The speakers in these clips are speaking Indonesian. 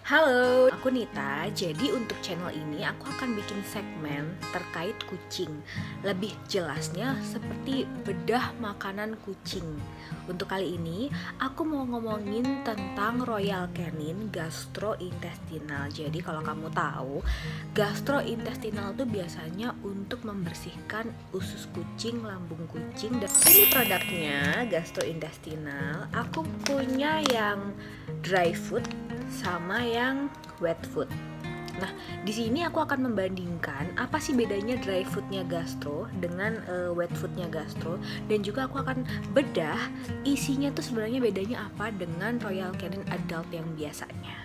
Halo, aku Nita. Jadi untuk channel ini aku akan bikin segmen terkait kucing. Lebih jelasnya seperti bedah makanan kucing. Untuk kali ini aku mau ngomongin tentang Royal Canin gastrointestinal. Jadi kalau kamu tahu, gastrointestinal itu biasanya untuk membersihkan usus kucing, lambung kucing. Dan ini produknya gastrointestinal. Aku punya yang dry food sama yang wet food. Nah, di sini aku akan membandingkan apa sih bedanya dry foodnya gastro dengan wet foodnya gastro, dan juga aku akan bedah isinya tuh sebenarnya bedanya apa dengan Royal Canin adult yang biasanya.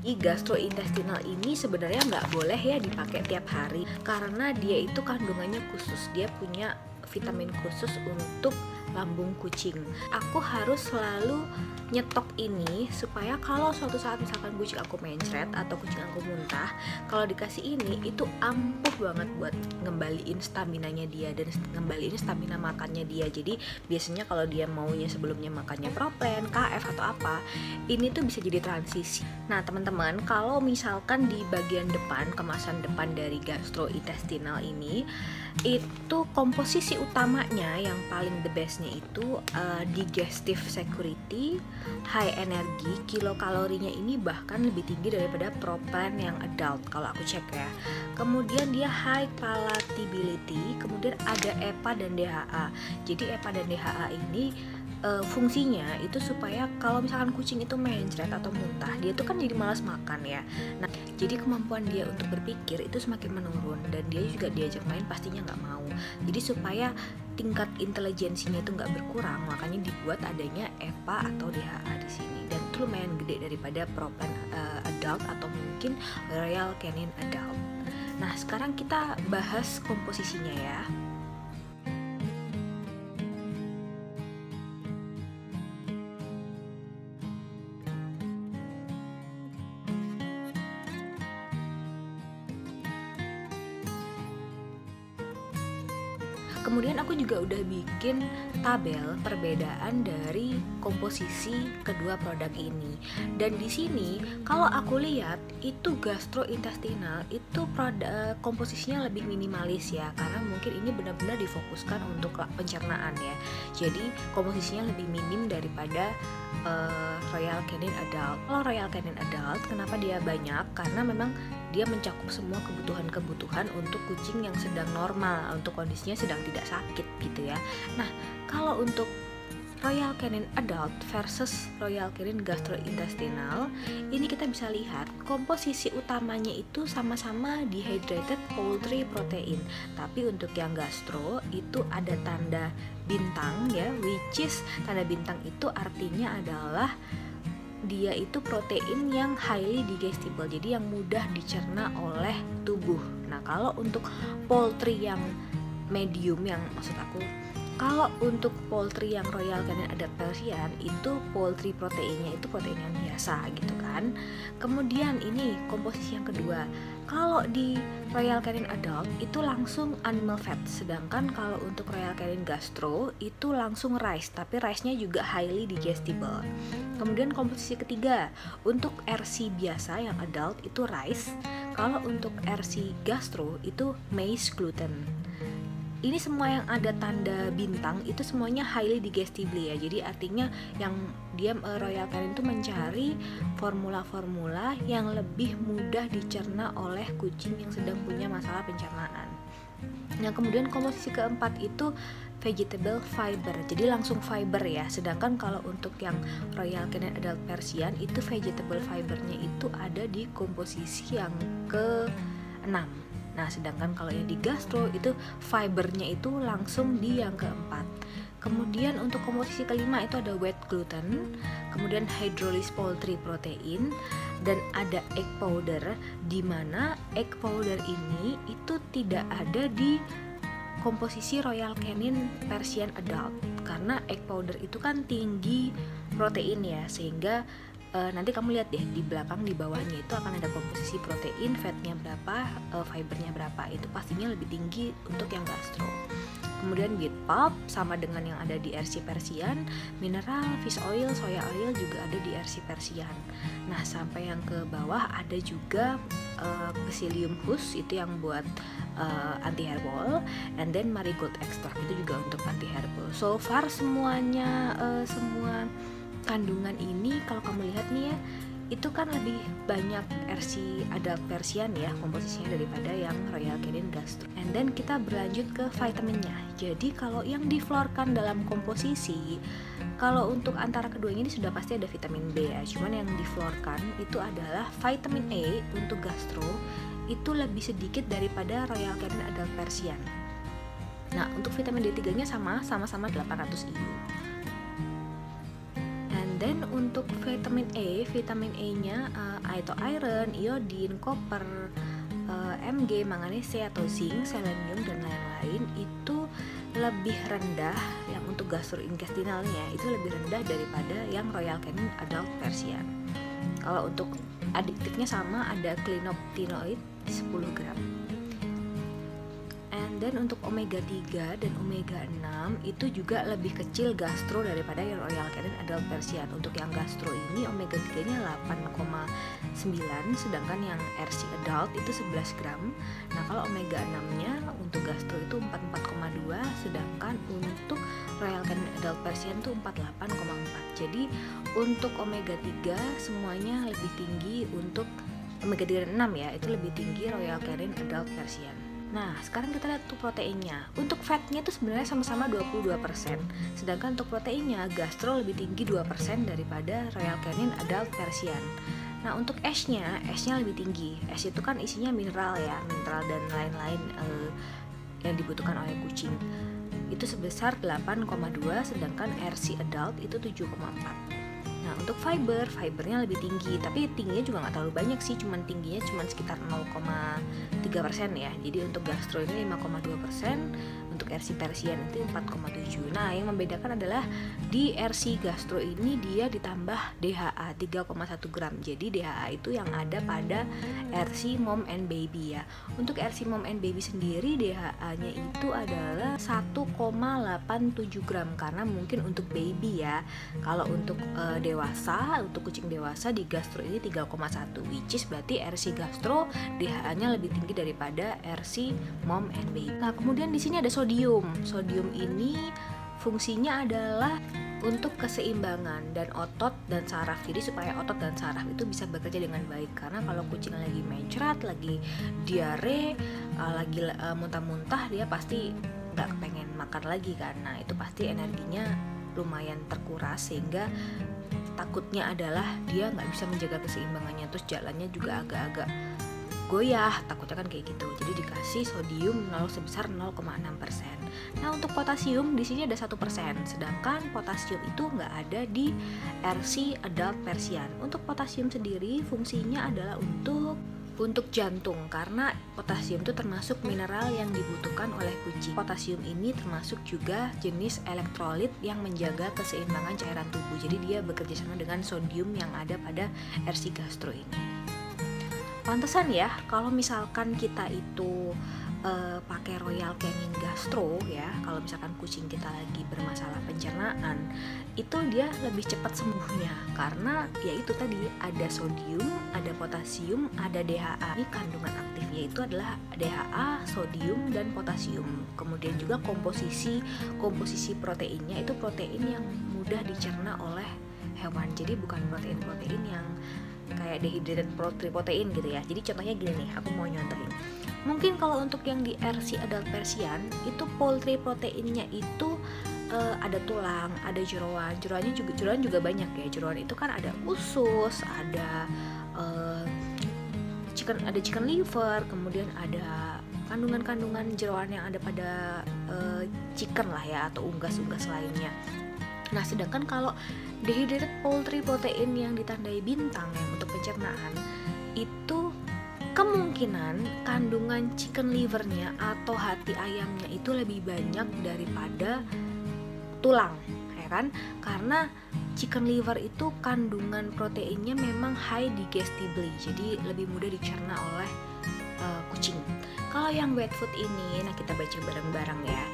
Gastrointestinal ini sebenarnya nggak boleh ya dipakai tiap hari karena dia itu kandungannya khusus, dia punya vitamin khusus untuk lambung kucing. Aku harus selalu nyetok ini supaya kalau suatu saat misalkan kucing aku mencret atau kucing aku muntah, kalau dikasih ini itu ampuh banget buat ngembaliin staminanya dia dan ngembaliin stamina makannya dia. Jadi biasanya kalau dia maunya sebelumnya makannya Propen, KF atau apa, ini tuh bisa jadi transisi. Nah teman-teman, kalau misalkan di bagian depan, kemasan depan dari gastrointestinal ini, itu komposisi utamanya yang paling the bestnya itu digestive security, high energy, kilokalorinya ini bahkan lebih tinggi daripada Propan yang adult kalau aku cek ya. Kemudian dia high palatability, kemudian ada EPA dan DHA. Jadi EPA dan DHA ini fungsinya itu supaya kalau misalkan kucing itu mencret atau muntah, dia tuh kan jadi malas makan ya. Nah, jadi kemampuan dia untuk berpikir itu semakin menurun dan dia juga diajak main pastinya nggak mau. Jadi supaya tingkat intelijensinya itu nggak berkurang, makanya dibuat adanya EPA atau DHA di sini, dan itu lumayan gede daripada Propan adult atau mungkin Royal Canin adult. Nah, sekarang kita bahas komposisinya ya. Kemudian aku juga udah bikin tabel perbedaan dari komposisi kedua produk ini. Dan di sini kalau aku lihat itu gastrointestinal itu produk komposisinya lebih minimalis ya, karena mungkin ini benar-benar difokuskan untuk pencernaan ya. Jadi komposisinya lebih minim daripada Royal Canin adult. Kalau Royal Canin adult kenapa dia banyak? Karena memang dia mencakup semua kebutuhan-kebutuhan untuk kucing yang sedang normal, untuk kondisinya sedang tidak sakit gitu ya. Nah, kalau untuk Royal Canin adult versus Royal Canin gastrointestinal, ini kita bisa lihat komposisi utamanya itu sama-sama dehydrated poultry protein. Tapi untuk yang gastro itu ada tanda bintang ya, which is tanda bintang itu artinya adalah dia itu protein yang highly digestible, jadi yang mudah dicerna oleh tubuh. Nah, kalau untuk poultry yang medium, yang maksud aku kalau untuk poultry yang Royal Canin adult Persian itu poultry proteinnya itu protein yang biasa gitu kan. Kemudian ini komposisi yang kedua, kalau di Royal Canin adult itu langsung animal fat, sedangkan kalau untuk Royal Canin gastro itu langsung rice, tapi rice-nya juga highly digestible. Kemudian komposisi ketiga, untuk RC biasa yang adult itu rice, kalau untuk RC gastro itu maize gluten. Ini semua yang ada tanda bintang itu semuanya highly digestible ya. Jadi artinya yang dia Royal Canin itu mencari formula-formula yang lebih mudah dicerna oleh kucing yang sedang punya masalah pencernaan. Nah, kemudian komposisi keempat itu vegetable fiber, jadi langsung fiber ya. Sedangkan kalau untuk yang Royal Canin adult Persian itu vegetable fibernya itu ada di komposisi yang ke-6. Nah, sedangkan kalau yang di gastro itu fibernya itu langsung di yang keempat. Kemudian untuk komposisi kelima itu ada whey gluten, kemudian hydrolyzed poultry protein, dan ada egg powder, di mana egg powder ini itu tidak ada di komposisi Royal Canin Persian adult, karena egg powder itu kan tinggi protein ya, sehingga nanti kamu lihat deh di belakang di bawahnya itu akan ada komposisi protein, fatnya berapa, fibernya berapa, itu pastinya lebih tinggi untuk yang gastro. kemudian beet pulp sama dengan yang ada di RC Persian, mineral, fish oil, soya oil juga ada di RC Persian. Nah, sampai yang ke bawah ada juga psyllium husk, itu yang buat anti hairball, and then marigold extract itu juga untuk anti hairball. So far semuanya semua kandungan ini kalau kamu lihat nih ya, itu kan lebih banyak RC adult Persian ya komposisinya daripada yang Royal Canin Gastro. And then kita berlanjut ke vitaminnya. Jadi kalau yang difluorkan dalam komposisi, kalau untuk antara keduanya ini sudah pasti ada vitamin B ya. Cuman yang difluorkan itu adalah vitamin A untuk Gastro itu lebih sedikit daripada Royal Canin adult Persian. Nah, untuk vitamin D3 nya sama-sama 800 IU. Dan untuk vitamin A-nya atau iron, iodin, copper, Mg, manganese atau zinc, selenium dan lain-lain itu lebih rendah yang untuk gastrointestinalnya itu lebih rendah daripada yang Royal Canin adult Persian. Kalau untuk adiktifnya sama, ada clinoptinoid 10 gram. Dan untuk omega 3 dan omega 6 itu juga lebih kecil gastro daripada yang Royal Canin adult Persian. Untuk yang gastro ini omega 3 nya 8,9, sedangkan yang RC adult itu 11 gram. Nah, kalau omega 6 nya untuk gastro itu 44,2, sedangkan untuk Royal Canin adult Persian itu 48,4. Jadi untuk omega 3 semuanya lebih tinggi, untuk omega 3 dan 6 ya itu lebih tinggi Royal Canin adult Persian. Nah, sekarang kita lihat tuh proteinnya. Untuk fatnya itu sebenarnya sama-sama 22%. Sedangkan untuk proteinnya, gastro lebih tinggi 2% daripada Royal Canin adult Persian. Nah, untuk ash-nya lebih tinggi. Ash itu kan isinya mineral ya, mineral dan lain-lain yang dibutuhkan oleh kucing. Itu sebesar 8,2, sedangkan RC adult itu 7,4. Nah, untuk fibernya lebih tinggi, tapi tingginya juga nggak terlalu banyak sih, tingginya cuma sekitar 0,3% ya. Jadi untuk gastro ini 5,2%, untuk RC Persian itu 4,7. Nah, yang membedakan adalah di RC gastro ini dia ditambah DHA 3,1 gram. Jadi DHA itu yang ada pada RC Mom and Baby ya. Untuk RC Mom and Baby sendiri DHA-nya itu adalah 1,87 gram karena mungkin untuk baby ya. Kalau untuk dewasa, untuk kucing dewasa di gastro ini 3,1, which is berarti RC gastro DHA-nya lebih tinggi daripada RC Mom and Baby. Nah, kemudian di sini ada sodium. Sodium ini fungsinya adalah untuk keseimbangan dan otot dan saraf. Jadi supaya otot dan saraf itu bisa bekerja dengan baik. Karena kalau kucing lagi mencret, lagi diare, lagi muntah-muntah, dia pasti nggak pengen makan lagi kan. Nah, itu pasti energinya lumayan terkuras, sehingga takutnya adalah dia nggak bisa menjaga keseimbangannya, terus jalannya juga agak-agak goyah, takutnya kan kayak gitu. Jadi dikasih sodium sebesar 0,6%. Nah, untuk potasium di sini ada 1%, sedangkan potasium itu nggak ada di RC adult Persian. Untuk potasium sendiri fungsinya adalah untuk jantung, karena potasium itu termasuk mineral yang dibutuhkan oleh kucing. Potasium ini termasuk juga jenis elektrolit yang menjaga keseimbangan cairan tubuh. Jadi dia bekerja sama dengan sodium yang ada pada RC gastro ini. Pantesan ya kalau misalkan kita itu pakai Royal Canin Gastro ya, kalau misalkan kucing kita lagi bermasalah pencernaan, itu dia lebih cepat sembuhnya karena ya itu tadi ada sodium, ada potasium, ada DHA. Ini kandungan aktifnya itu adalah DHA, sodium dan potasium. Kemudian juga komposisi proteinnya itu protein yang mudah dicerna oleh hewan. Jadi bukan protein yang kayak dehydrated protein gitu ya. Jadi contohnya gini nih, aku mau nyontohin. Mungkin kalau untuk yang di RC adult Persian itu poultry proteinnya itu ada tulang, ada jeroan. Jeroan juga banyak ya. Jeroan itu kan ada usus, ada chicken liver, kemudian ada kandungan-kandungan jeroan yang ada pada chicken lah ya, atau unggas-unggas lainnya. Nah, sedangkan kalau dehydrated poultry protein yang ditandai bintang yang untuk pencernaan itu kemungkinan kandungan chicken livernya atau hati ayamnya itu lebih banyak daripada tulang, ya kan? Karena chicken liver itu kandungan proteinnya memang high digestibility, jadi lebih mudah dicerna oleh kucing. Kalau yang wet food ini, nah kita baca bareng-bareng ya.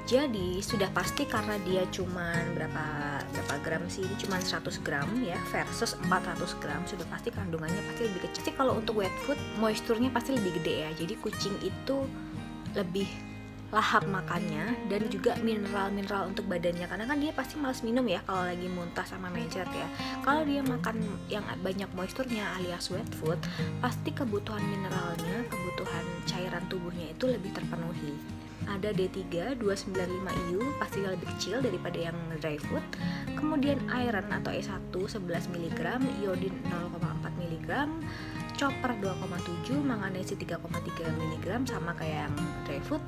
Jadi sudah pasti karena dia cuman berapa gram sih, ini cuman 100 gram ya versus 400 gram, sudah pasti kandungannya pasti lebih kecil. Jadi kalau untuk wet food moisturnya pasti lebih gede ya, jadi kucing itu lebih lahap makannya dan juga mineral-mineral untuk badannya, karena kan dia pasti malas minum ya kalau lagi muntah sama mencret ya. Kalau dia makan yang banyak moisturnya alias wet food, pasti kebutuhan mineralnya, kebutuhan cairan tubuhnya itu lebih terpenuhi. Ada D3 295 IU, pasti lebih kecil daripada yang dry food. Kemudian iron atau E1 11 mg, iodin 0,4 mg, copper 2,7, manganese 3,3 mg sama kayak yang dry food.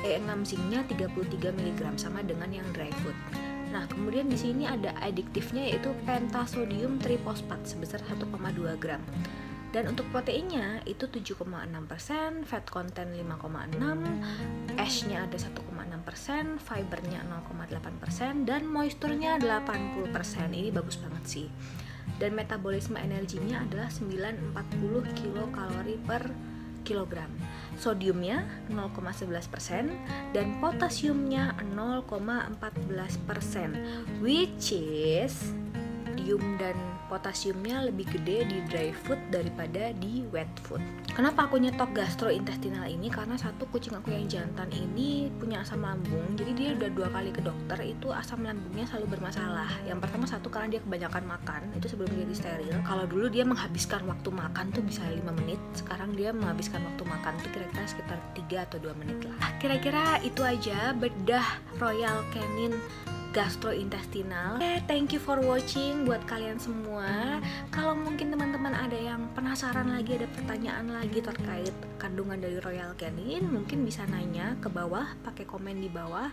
E6 zincnya 33 mg sama dengan yang dry food. Nah, kemudian di sini ada adiktifnya yaitu pentasodium trifosfat sebesar 1,2 gram. Dan untuk proteinnya itu 7,6%, fat content 5,6%, ash-nya ada 1,6%, fibernya 0,8%, dan moisturnya 80%. Ini bagus banget sih. Dan metabolisme energinya adalah 940 kilokalori per kilogram. Sodiumnya 0,11% dan potasiumnya 0,14%, which is sodium dan potasiumnya lebih gede di dry food daripada di wet food. Kenapa aku nyetok gastrointestinal ini? Karena satu, kucing aku yang jantan ini punya asam lambung, jadi dia udah 2 kali ke dokter, itu asam lambungnya selalu bermasalah. Yang pertama satu, karena dia kebanyakan makan, itu sebelum dia steril. Kalau dulu dia menghabiskan waktu makan tuh bisa 5 menit, sekarang dia menghabiskan waktu makan tuh kira-kira sekitar 3 atau 2 menit lah. Kira-kira itu aja bedah Royal Canin gastrointestinal. Thank you for watching buat kalian semua. Kalau mungkin teman-teman ada yang penasaran lagi, ada pertanyaan lagi terkait kandungan dari Royal Canin, mungkin bisa nanya ke bawah, pakai komen di bawah.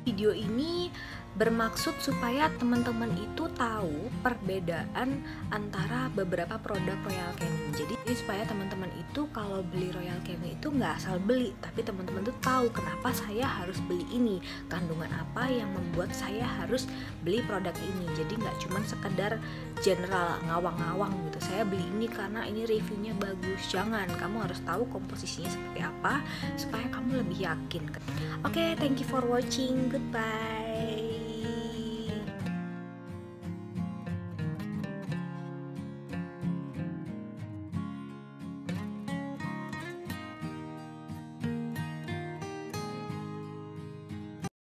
Video ini bermaksud supaya teman-teman itu tahu perbedaan antara beberapa produk Royal Canin. Jadi supaya teman-teman itu kalau beli Royal Canin itu nggak asal beli, tapi teman-teman tuh tahu kenapa saya harus beli ini, kandungan apa yang membuat saya harus beli produk ini. Jadi nggak cuma sekedar general ngawang-ngawang gitu, saya beli ini karena ini reviewnya bagus. Jangan, kamu harus tahu komposisinya seperti apa supaya kamu lebih yakin. Oke, thank you for watching, goodbye.